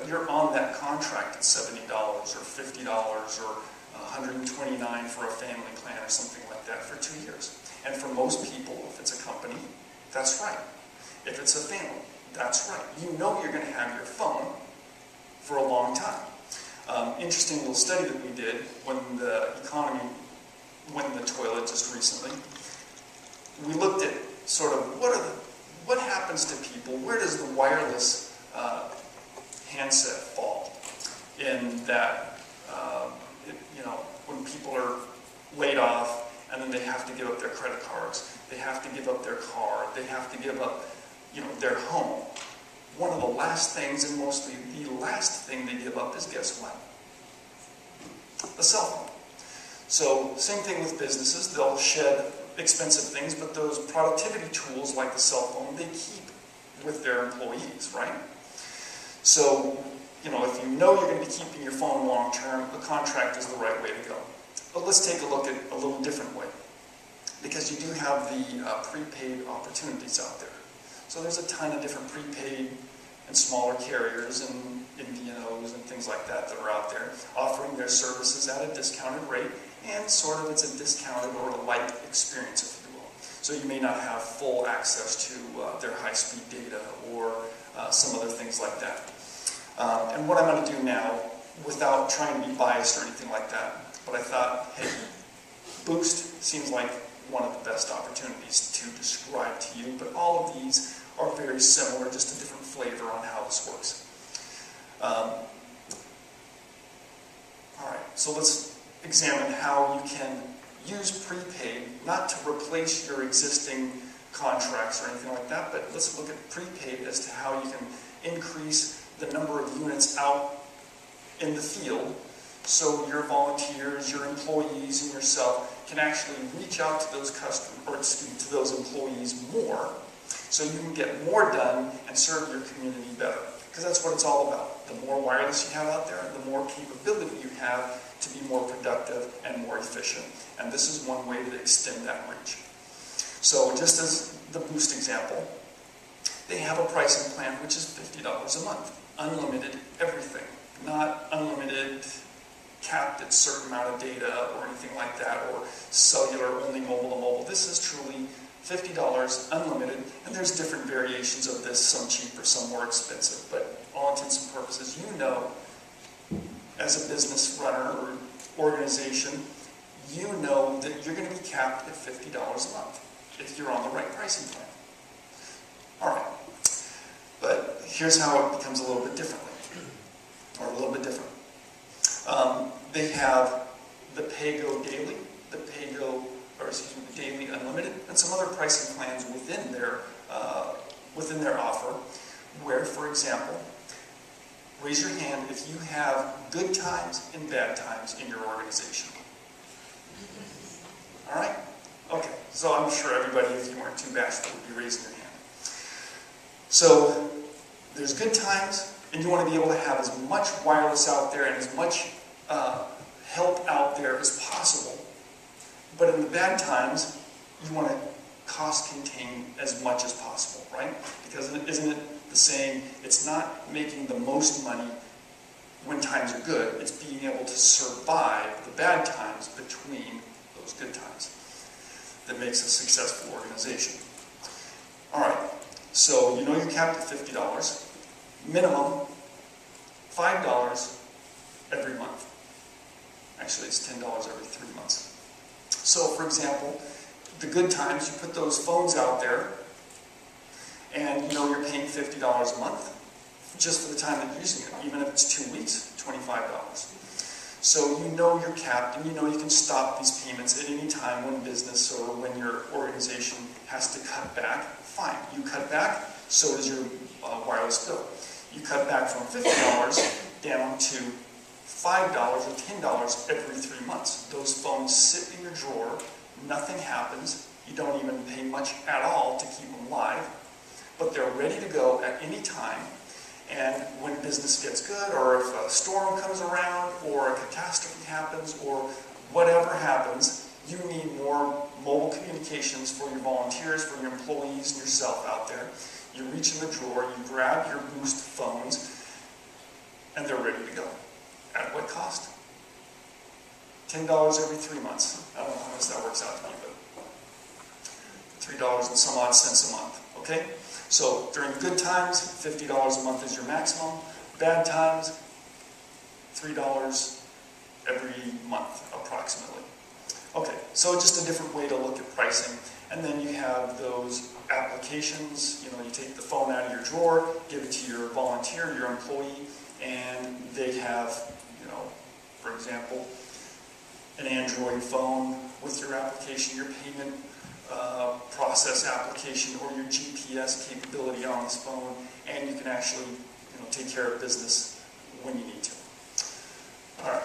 you're on that contract at $70 or $50 or $129 for a family plan or something like that for 2 years. And for most people, if it's a company, that's right. If it's a family, that's right. You know you're going to have your phone for a long time. Interesting little study that we did when the economy went in the toilet just recently. We looked at sort of what happens to people, where does the wireless handset fall in that, when people are laid off and then they have to give up their credit cards, they have to give up their car, they have to give up, their home. One of the last things, and mostly the last thing they give up is, guess what? The cell phone. So, same thing with businesses. They'll shed expensive things, but those productivity tools like the cell phone, they keep with their employees, right? So, if you know you're going to be keeping your phone long term, a contract is the right way to go. But let's take a look at a little different way, because you do have the prepaid opportunities out there. So there's a ton of different prepaid and smaller carriers and MVNOs and things like that that are out there offering their services at a discounted rate, and sort of it's a discounted or a light experience, if you will. So you may not have full access to their high-speed data or some other things like that. And what I'm going to do now, without trying to be biased or anything like that, but I thought, hey, Boost seems like one of the best opportunities to describe to you, but all of these are very similar, just a different flavor on how this works. Alright, so let's examine how you can use prepaid, not to replace your existing contracts or anything like that, but let's look at prepaid as to how you can increase the number of units out in the field, so your volunteers, your employees, and yourself can actually reach out to those to those employees more, so you can get more done and serve your community better. Because that's what it's all about. The more wireless you have out there, the more capability you have to be more productive and more efficient. And this is one way to extend that reach. So just as the Boost example, they have a pricing plan which is $50 a month. Unlimited everything. Not unlimited, capped at a certain amount of data or anything like that, or cellular, only mobile to mobile. This is truly $50, unlimited, and there's different variations of this, some cheaper, some more expensive, but all intents and purposes, as a business runner or organization, you know that you're going to be capped at $50 a month if you're on the right pricing plan. Alright, but here's how it becomes a little bit different. They have the Pay-Go Daily, the Daily Unlimited, and some other pricing plans within their offer, where, for example, raise your hand if you have good times and bad times in your organization. Alright? Okay, so I'm sure everybody, if you weren't too bashful, would be raising your hand. So, there's good times, and you want to be able to have as much wireless out there and as much help out there as possible. But in the bad times, you want to cost contain as much as possible, right? Because isn't it the saying, it's not making the most money when times are good, it's being able to survive the bad times between those good times that makes a successful organization. Alright, so you know you're capped at $50, minimum $5 every month. Actually, it's $10 every 3 months. So, for example, the good times, you put those phones out there, and you know you're paying $50 a month just for the time that you're using it. Even if it's 2 weeks, $25. So you know you're capped, and you know you can stop these payments at any time when business or when your organization has to cut back. Fine, you cut back, so does your wireless bill. You cut back from $50 down to $5 or $10 every 3 months. Those phones sit in your drawer, nothing happens, you don't even pay much at all to keep them live, but they're ready to go at any time, and when business gets good, or if a storm comes around, or a catastrophe happens, or whatever happens, you need more mobile communications for your volunteers, for your employees, and yourself out there. You reach in the drawer, you grab your Boost phones, and they're ready to go. At what cost? $10 every 3 months. I don't know how much that works out to be, but $3 and some odd cents a month. Okay? So during good times, $50 a month is your maximum. Bad times, $3 every month, approximately. Okay, so just a different way to look at pricing. And then you have those applications. You know, you take the phone out of your drawer, give it to your volunteer, your employee, and they have, you know, for example, an Android phone with your application, your payment process application, or your GPS capability on this phone, and you can actually, you know, take care of business when you need to. All right.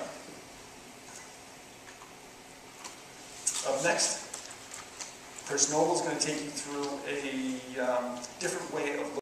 Up next, Chris Noble is going to take you through a different way of looking